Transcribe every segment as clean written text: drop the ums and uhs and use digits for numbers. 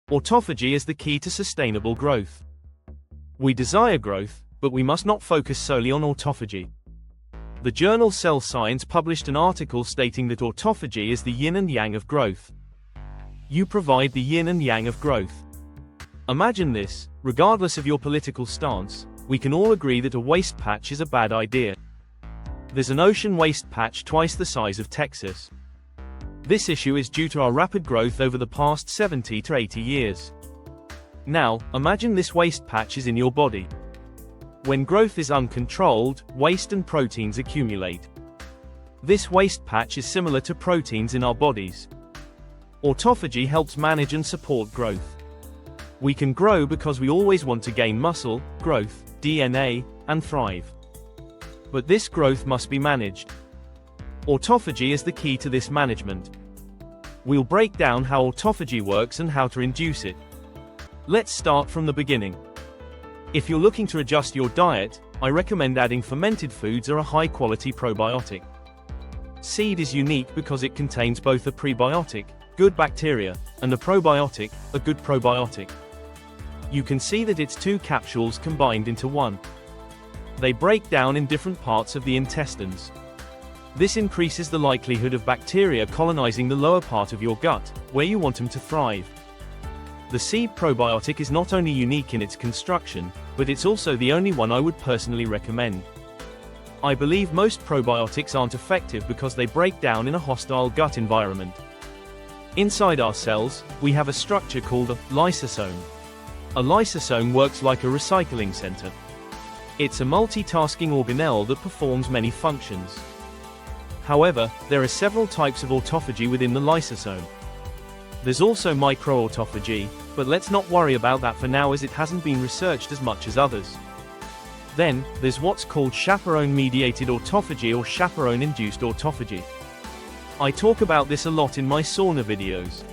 Autophagy is the key to sustainable growth. We desire growth, but we must not focus solely on autophagy. The journal Cell Science published an article stating that autophagy is the yin and yang of growth. You provide the yin and yang of growth. Imagine this: regardless of your political stance, we can all agree that a waste patch is a bad idea. There's an ocean waste patch twice the size of Texas. This issue is due to our rapid growth over the past 70 to 80 years. Now, imagine this waste patch is in your body. When growth is uncontrolled, waste and proteins accumulate. This waste patch is similar to proteins in our bodies. Autophagy helps manage and support growth. We can grow because we always want to gain muscle, growth, DNA, and thrive. But this growth must be managed. Autophagy is the key to this management. We'll break down how autophagy works and how to induce it. Let's start from the beginning. If you're looking to adjust your diet, I recommend adding fermented foods or a high-quality probiotic. Seed is unique because it contains both a prebiotic, good bacteria, and a probiotic, a good probiotic. You can see that it's two capsules combined into one. They break down in different parts of the intestines. This increases the likelihood of bacteria colonizing the lower part of your gut, where you want them to thrive. The seed probiotic is not only unique in its construction, but it's also the only one I would personally recommend. I believe most probiotics aren't effective because they break down in a hostile gut environment. Inside our cells, we have a structure called a lysosome. A lysosome works like a recycling center. It's a multitasking organelle that performs many functions. However, there are several types of autophagy within the lysosome. There's also macroautophagy, but let's not worry about that for now as it hasn't been researched as much as others. Then, there's what's called chaperone-mediated autophagy or chaperone-induced autophagy. I talk about this a lot in my sauna videos.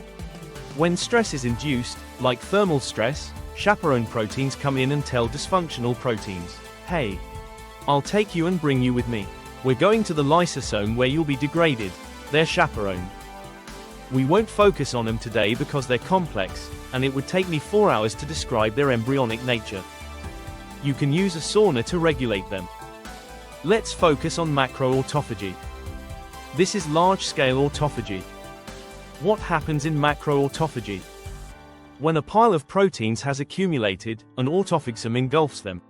When stress is induced, like thermal stress, chaperone proteins come in and tell dysfunctional proteins, "Hey, I'll take you and bring you with me. We're going to the lysosome where you'll be degraded. They're chaperoned." We won't focus on them today because they're complex, and it would take me 4 hours to describe their embryonic nature. You can use a sauna to regulate them. Let's focus on macroautophagy. This is large-scale autophagy. What happens in macroautophagy? When a pile of proteins has accumulated, an autophagosome engulfs them.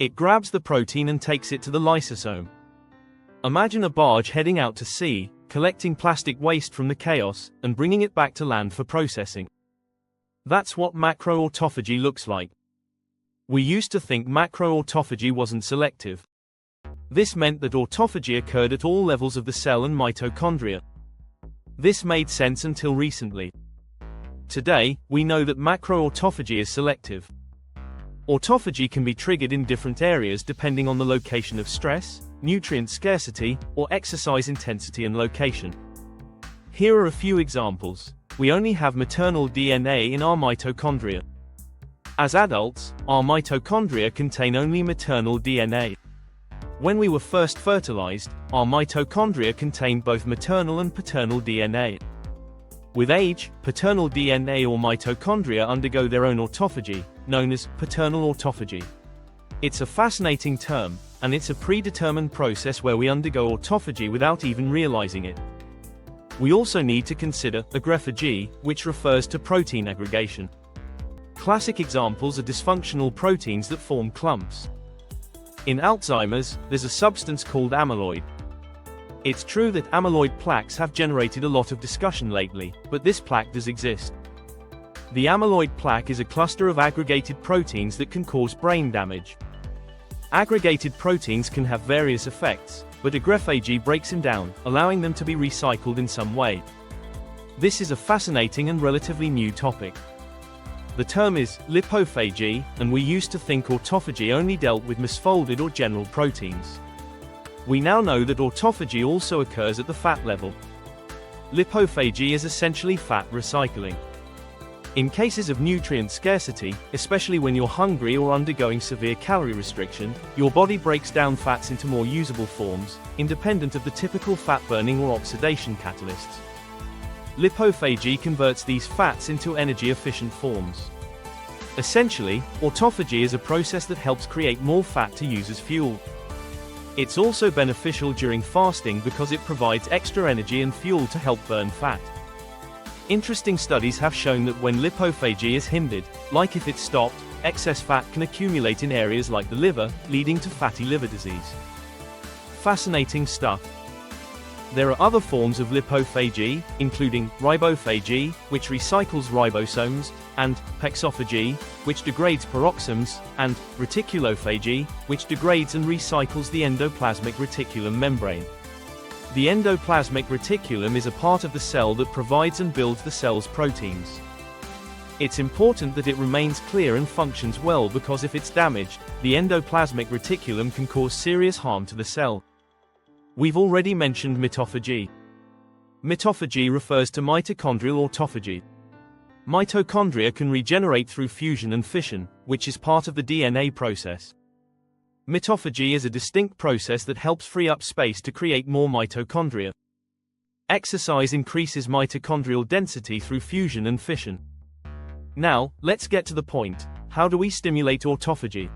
It grabs the protein and takes it to the lysosome. Imagine a barge heading out to sea, collecting plastic waste from the chaos, and bringing it back to land for processing. That's what macroautophagy looks like. We used to think macroautophagy wasn't selective. This meant that autophagy occurred at all levels of the cell and mitochondria. This made sense until recently. Today, we know that macroautophagy is selective. Autophagy can be triggered in different areas depending on the location of stress, nutrient scarcity, or exercise intensity and location. Here are a few examples. We only have maternal DNA in our mitochondria. As adults, our mitochondria contain only maternal DNA. When we were first fertilized, our mitochondria contained both maternal and paternal DNA. With age, paternal DNA or mitochondria undergo their own autophagy, known as paternal autophagy. It's a fascinating term, and it's a predetermined process where we undergo autophagy without even realizing it. We also need to consider agrephagy, which refers to protein aggregation. Classic examples are dysfunctional proteins that form clumps. In Alzheimer's, there's a substance called amyloid. It's true that amyloid plaques have generated a lot of discussion lately, but this plaque does exist. The amyloid plaque is a cluster of aggregated proteins that can cause brain damage. Aggregated proteins can have various effects, but agrephagy breaks them down, allowing them to be recycled in some way. This is a fascinating and relatively new topic. The term is lipophagy, and we used to think autophagy only dealt with misfolded or general proteins. We now know that autophagy also occurs at the fat level. Lipophagy is essentially fat recycling. In cases of nutrient scarcity, especially when you're hungry or undergoing severe calorie restriction, your body breaks down fats into more usable forms, independent of the typical fat-burning or oxidation catalysts. Lipophagy converts these fats into energy-efficient forms. Essentially, autophagy is a process that helps create more fat to use as fuel. It's also beneficial during fasting because it provides extra energy and fuel to help burn fat. Interesting studies have shown that when lipophagy is hindered, like if it's stopped, excess fat can accumulate in areas like the liver, leading to fatty liver disease. Fascinating stuff. There are other forms of lipophagy, including ribophagy, which recycles ribosomes, and pexophagy, which degrades peroximes, and reticulophagy, which degrades and recycles the endoplasmic reticulum membrane. The endoplasmic reticulum is a part of the cell that provides and builds the cell's proteins. It's important that it remains clear and functions well because if it's damaged, the endoplasmic reticulum can cause serious harm to the cell. We've already mentioned mitophagy. Mitophagy refers to mitochondrial autophagy. Mitochondria can regenerate through fusion and fission, which is part of the DNA process. Mitophagy is a distinct process that helps free up space to create more mitochondria. Exercise increases mitochondrial density through fusion and fission. Now, let's get to the point. How do we stimulate autophagy?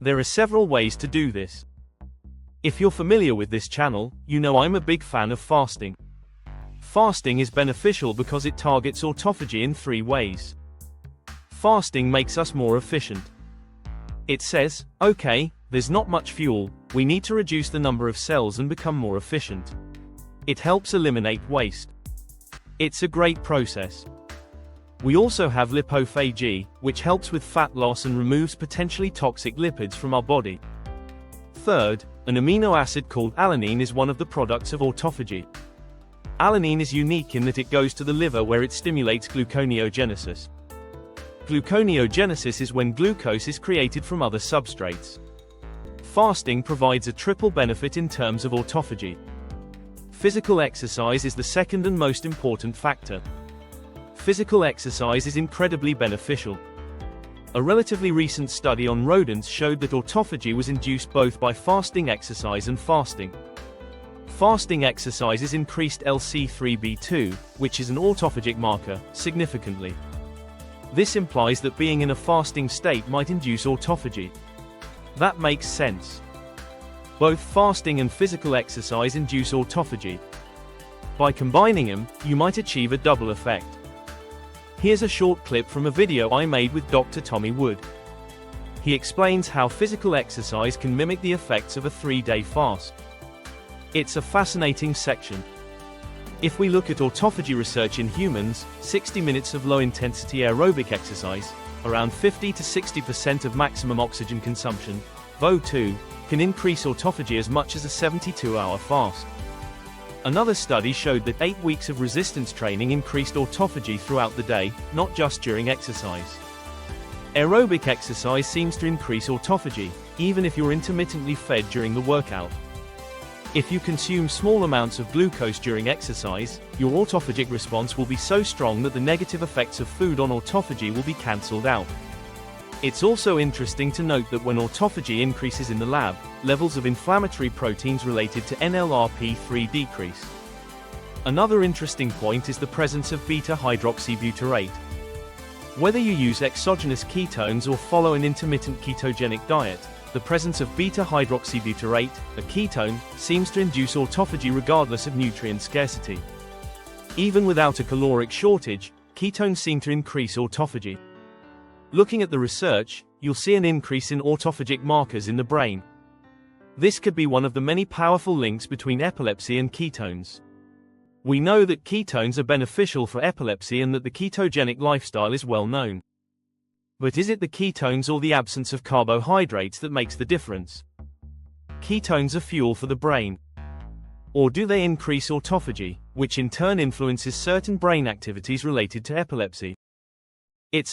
There are several ways to do this. If you're familiar with this channel, you know I'm a big fan of fasting. Fasting is beneficial because it targets autophagy in 3 ways. Fasting makes us more efficient. It says, okay, there's not much fuel, we need to reduce the number of cells and become more efficient. It helps eliminate waste. It's a great process. We also have lipophagy, which helps with fat loss and removes potentially toxic lipids from our body. Third, an amino acid called alanine is one of the products of autophagy. Alanine is unique in that it goes to the liver where it stimulates gluconeogenesis. Gluconeogenesis is when glucose is created from other substrates. Fasting provides a triple benefit in terms of autophagy. Physical exercise is the second and most important factor. Physical exercise is incredibly beneficial. A relatively recent study on rodents showed that autophagy was induced both by fasting exercise and fasting. Fasting exercises increased LC3B2, which is an autophagic marker, significantly. This implies that being in a fasting state might induce autophagy. That makes sense. Both fasting and physical exercise induce autophagy. By combining them, you might achieve a double effect. Here's a short clip from a video I made with Dr. Tommy Wood. He explains how physical exercise can mimic the effects of a 3-day fast. It's a fascinating section. If we look at autophagy research in humans, 60 minutes of low-intensity aerobic exercise, around 50 to 60% of maximum oxygen consumption, VO2, can increase autophagy as much as a 72-hour fast. Another study showed that 8 weeks of resistance training increased autophagy throughout the day, not just during exercise. Aerobic exercise seems to increase autophagy, even if you're intermittently fed during the workout. If you consume small amounts of glucose during exercise, your autophagic response will be so strong that the negative effects of food on autophagy will be cancelled out. It's also interesting to note that when autophagy increases in the lab, levels of inflammatory proteins related to NLRP3 decrease. Another interesting point is the presence of beta-hydroxybutyrate. Whether you use exogenous ketones or follow an intermittent ketogenic diet, the presence of beta-hydroxybutyrate, a ketone, seems to induce autophagy regardless of nutrient scarcity. Even without a caloric shortage, ketones seem to increase autophagy. Looking at the research, you'll see an increase in autophagic markers in the brain. This could be one of the many powerful links between epilepsy and ketones. We know that ketones are beneficial for epilepsy and that the ketogenic lifestyle is well known. But is it the ketones or the absence of carbohydrates that makes the difference? Ketones are fuel for the brain. Or do they increase autophagy, which in turn influences certain brain activities related to epilepsy? It's